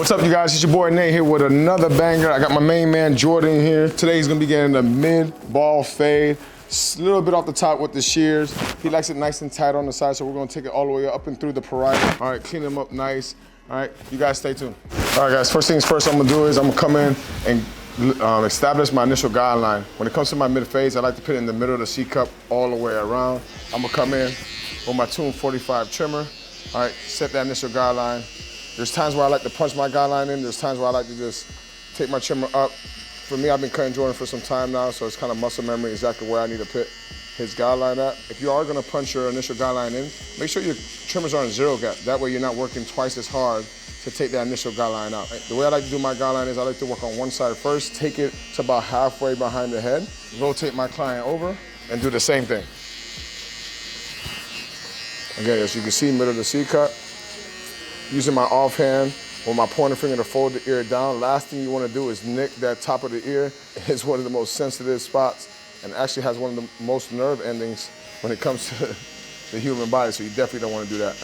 What's up, you guys? It's your boy Nate here with another banger. I got my main man Jordan here. Today he's gonna be getting a mid-ball fade. A little bit off the top with the shears. He likes it nice and tight on the side, so we're gonna take it all the way up and through the parietal. All right, clean him up nice. All right, you guys stay tuned. All right, guys, first things first I'm gonna do is I'm gonna come in and establish my initial guideline. When it comes to my mid-fades, I like to put it in the middle of the C-cup all the way around. I'm gonna come in with my 245 trimmer. All right, set that initial guideline. There's times where I like to punch my guideline in. There's times where I like to just take my trimmer up. For me, I've been cutting Jordan for some time now, so it's kind of muscle memory exactly where I need to put his guideline at. If you are gonna punch your initial guideline in, make sure your trimmers are in zero gap. That way you're not working twice as hard to take that initial guideline out. The way I like to do my guideline is I like to work on one side first, take it to about halfway behind the head, rotate my client over, and do the same thing. Again, as you can see, middle of the C-cut. Using my offhand or my pointer finger to fold the ear down. Last thing you want to do is nick that top of the ear. It's one of the most sensitive spots and actually has one of the most nerve endings when it comes to the human body, so you definitely don't want to do that.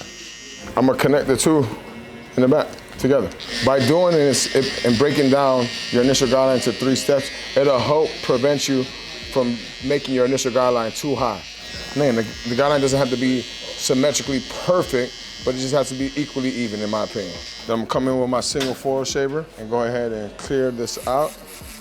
I'm going to connect the two in the back together. By doing this and breaking down your initial guideline to 3 steps, it'll help prevent you from making your initial guideline too high. Man, the guideline doesn't have to be symmetrically perfect, but it just has to be equally even, in my opinion. Then I'm gonna come in with my single foil shaver and go ahead and clear this out,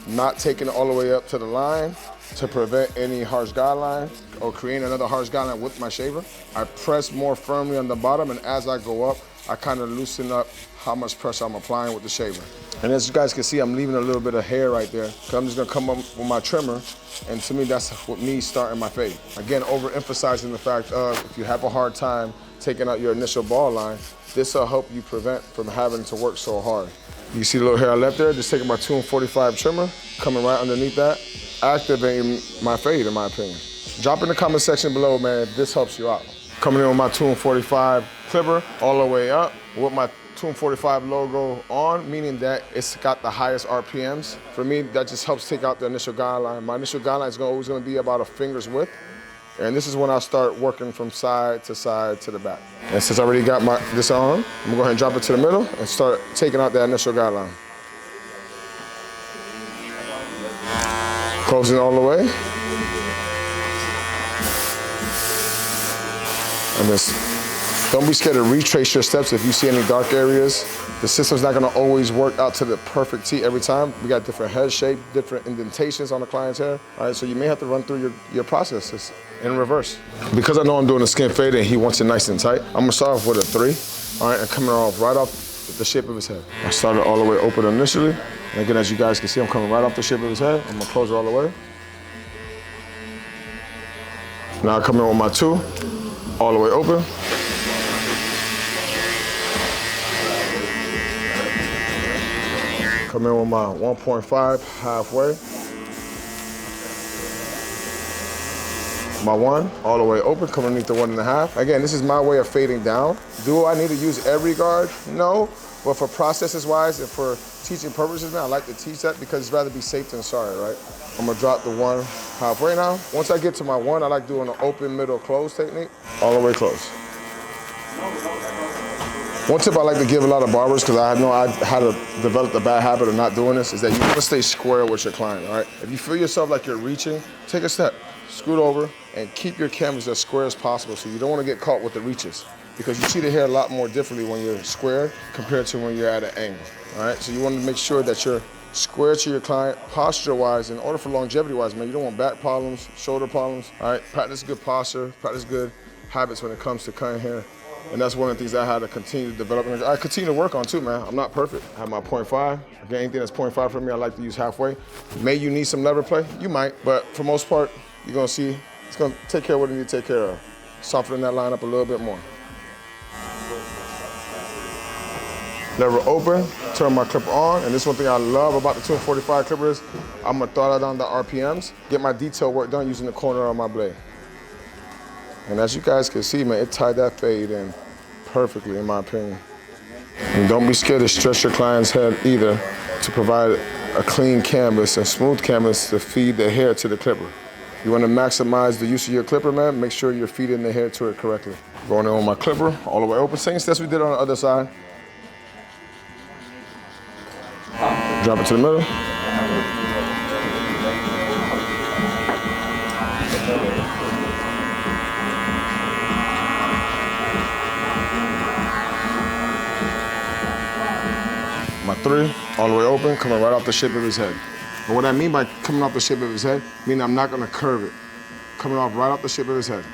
not taking it all the way up to the line to prevent any harsh guideline or create another harsh guideline with my shaver. I press more firmly on the bottom, and as I go up, I kind of loosen up how much pressure I'm applying with the shaver. And as you guys can see, I'm leaving a little bit of hair right there, because I'm just gonna come up with my trimmer, and to me, that's what me starting my fade. Again, overemphasizing the fact of if you have a hard time taking out your initial ball line, this will help you prevent from having to work so hard. You see the little hair I left there? Just taking my 245 trimmer, coming right underneath that, activating my fade, in my opinion. Drop in the comment section below, man, if this helps you out. Coming in with my 245 clipper all the way up with my 245 logo on, meaning that it's got the highest RPMs. For me, that just helps take out the initial guideline. My initial guideline is always gonna be about a finger's width. And this is when I start working from side to the back. And since I already got this on, I'm gonna go ahead and drop it to the middle and start taking out that initial guideline. Closing all the way. And just don't be scared to retrace your steps if you see any dark areas. The system's not gonna always work out to the perfect T every time. We got different head shape, different indentations on the client's hair. All right, so you may have to run through your processes in reverse. Because I know I'm doing a skin fade and he wants it nice and tight, I'm gonna start off with a 3, all right, and coming off right off the shape of his head. I started all the way open initially, and again, as you guys can see, I'm coming right off the shape of his head. I'm gonna close it all the way. Now I come in with my 2, all the way open. Come in with my 1.5 halfway. My 1 all the way open, come underneath the 1.5. Again, this is my way of fading down. Do I need to use every guard? No, but for processes wise and for teaching purposes, man, I like to teach that because it's rather be safe than sorry, right? I'm gonna drop the 1 halfway now. Once I get to my 1, I like doing an open, middle, close technique, all the way close. One tip I like to give a lot of barbers, because I know I had to develop the bad habit of not doing this, is that you want to stay square with your client, all right? If you feel yourself like you're reaching, take a step, scoot over, and keep your canvas as square as possible, so you don't want to get caught with the reaches, because you see the hair a lot more differently when you're square compared to when you're at an angle, all right? So you want to make sure that you're square to your client, posture-wise, in order for longevity-wise, man. You don't want back problems, shoulder problems, all right? Practice good posture, practice good habits when it comes to cutting hair. And that's one of the things I had to continue to develop. And I continue to work on too, man. I'm not perfect. I have my 0.5. Again, anything that's 0.5 for me, I like to use halfway. May you need some lever play? You might, but for most part, you're gonna see it's gonna take care of what you need to take care of. Softening that line up a little bit more. Lever open, turn my clipper on, and this one thing I love about the 245 clipper is I'm gonna throw that on the RPMs, get my detail work done using the corner on my blade. And as you guys can see, man, it tied that fade in perfectly, in my opinion. And don't be scared to stretch your client's head either to provide a clean canvas, a smooth canvas to feed the hair to the clipper. You want to maximize the use of your clipper, man, make sure you're feeding the hair to it correctly. Going in with my clipper, all the way open. Same steps we did on the other side. Drop it to the middle. My 3, all the way open, coming right off the shape of his head. And what I mean by coming off the shape of his head, meaning I'm not gonna curve it. Coming off right off the shape of his head.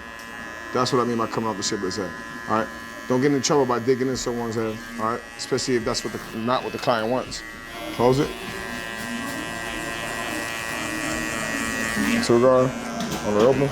That's what I mean by coming off the shape of his head, all right? Don't get in trouble by digging in someone's head, all right? Especially if that's not what the client wants. Close it. Two-guard, all the way open.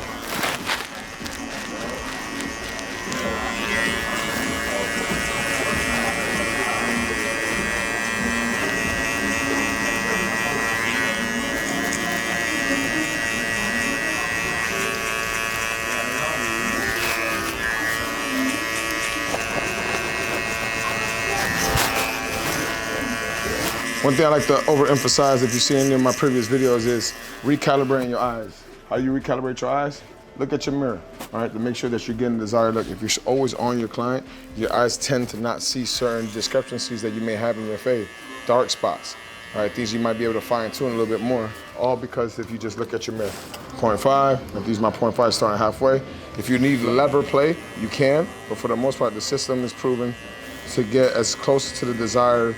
One thing I like to overemphasize, if you see any of my previous videos, is recalibrating your eyes. How do you recalibrate your eyes? Look at your mirror, all right, to make sure that you're getting the desired look. If you're always on your client, your eyes tend to not see certain discrepancies that you may have in your fade, dark spots. All right, these you might be able to fine tune a little bit more, all because if you just look at your mirror. 0.5, if these are my 0.5 starting halfway. If you need lever play, you can, but for the most part, the system is proven to get as close to the desired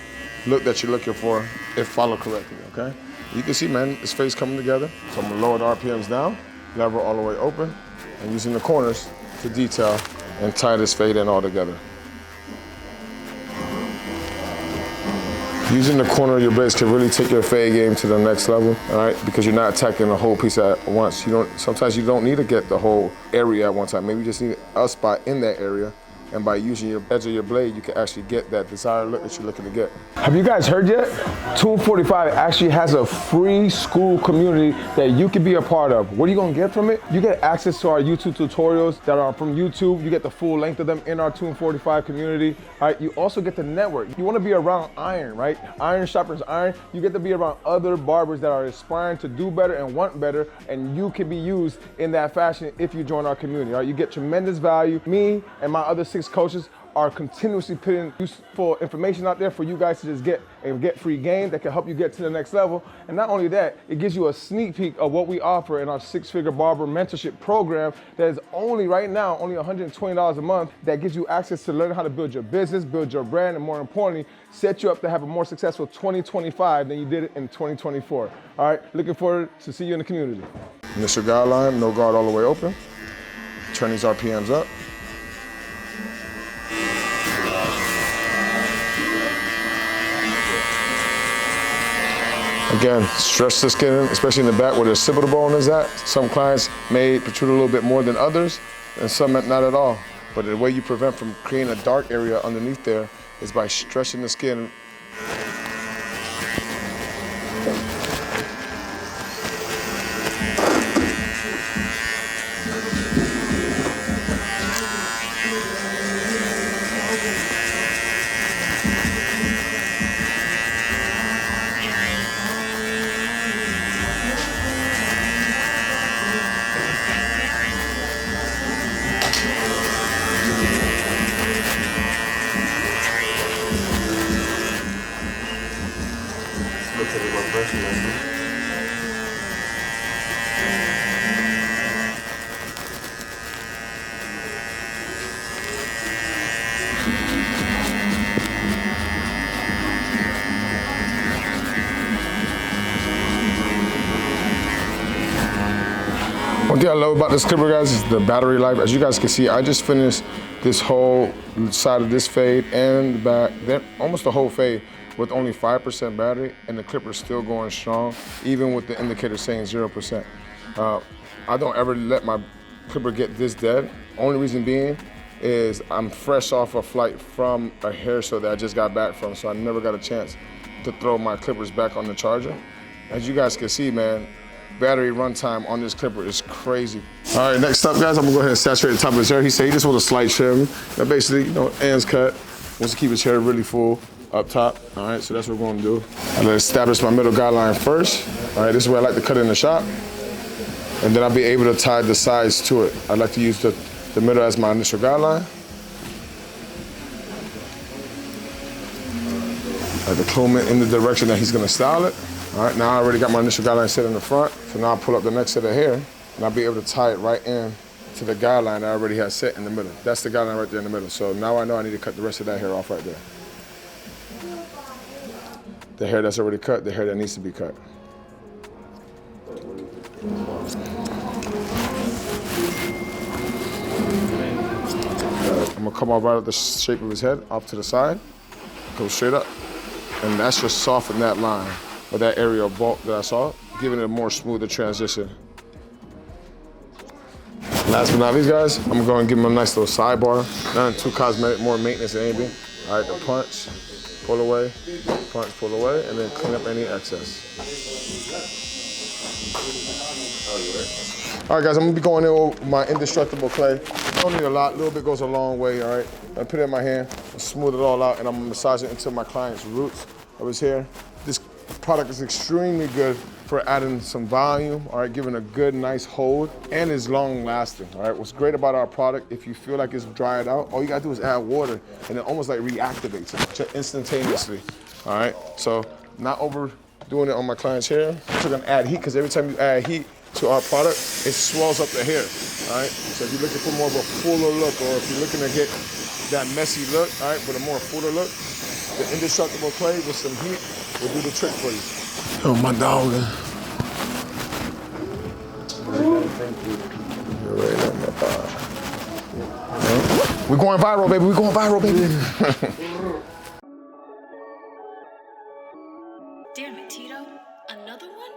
look that you're looking for if followed correctly, okay? You can see, man, his face coming together. So I'm gonna lower the RPMs down, lever all the way open, and using the corners to detail and tie this fade in all together. Using the corner of your blades can really take your fade game to the next level, all right? Because you're not attacking the whole piece at once. Sometimes you don't need to get the whole area at one time. Maybe you just need a spot in that area. And by using your edge of your blade, you can actually get that desired look that you're looking to get. Have you guys heard yet? Tool 45 actually has a free school community that you can be a part of. What are you gonna get from it? You get access to our YouTube tutorials that are from YouTube. You get the full length of them in our Tool 45 community. All right, you also get the network. You wanna be around iron, right? Iron sharpens iron. You get to be around other barbers that are aspiring to do better and want better, and you can be used in that fashion if you join our community, all right? You get tremendous value. Me and my other 6 coaches are continuously putting useful information out there for you guys to just get free game that can help you get to the next level. And not only that, it gives you a sneak peek of what we offer in our 6-figure barber mentorship program that is only right now, only $120 a month, that gives you access to learn how to build your business, build your brand, and more importantly, set you up to have a more successful 2025 than you did in 2024. All right, looking forward to see you in the community. Mr. Guideline, no guard all the way open. Turn these RPMs up. Again, stretch the skin, especially in the back where the occipital bone is at. Some clients may protrude a little bit more than others, and some not at all. But the way you prevent from creating a dark area underneath there is by stretching the skin. One thing I love about this clipper, guys, is the battery life. As you guys can see, I just finished this whole side of this fade and the back, then almost the whole fade with only 5% battery, and the clipper's still going strong, even with the indicator saying 0%. I don't ever let my clipper get this dead. Only reason being is I'm fresh off a flight from a hair show that I just got back from, so I never got a chance to throw my clippers back on the charger. As you guys can see, man, battery runtime on this clipper is crazy. All right, next up, guys, I'm gonna go ahead and saturate the top of his hair. He said he just wants a slight trim. Now, basically, you know, ends cut, wants to keep his hair really full up top. All right, so that's what we're gonna do. I'm gonna establish my middle guideline first. All right, this is where I like to cut in the shop. And then I'll be able to tie the sides to it. I like to use the middle as my initial guideline. Like the plummet in the direction that he's gonna style it. All right, now I already got my initial guideline set in the front, so now I'll pull up the next set of hair, and I'll be able to tie it right in to the guideline that I already had set in the middle. That's the guideline right there in the middle. So now I know I need to cut the rest of that hair off right there. The hair that's already cut, the hair that needs to be cut. I'm gonna come off right at the shape of his head, off to the side, go straight up. And that's just soften that line, or that area of bulk that I saw, giving it a more smoother transition. Last but not least, guys, I'm gonna go and give him a nice little sidebar. Nothing too cosmetic, more maintenance than anything. All right, the punch, pull away, punch, pull away, and then clean up any excess. All right, guys, I'm gonna be going in with my indestructible clay. Don't need a lot, a little bit goes a long way, all right? I put it in my hand, smooth it all out, and I'm gonna massage it into my client's roots of his hair. This product is extremely good for adding some volume, all right, giving a good, nice hold, and is long lasting, all right? What's great about our product, if you feel like it's dried out, all you gotta do is add water, and it almost like reactivates it instantaneously, all right? So, not overdoing it on my client's hair. We're gonna add heat, because every time you add heat to our product, it swells up the hair, all right? So if you're looking for more of a fuller look, or if you're looking to get that messy look, all right, but a more fuller look, the indestructible clay with some heat will do the trick for you. Oh, my dog. We're going viral, baby. We're going viral, baby. Damn it, Tito. Another one?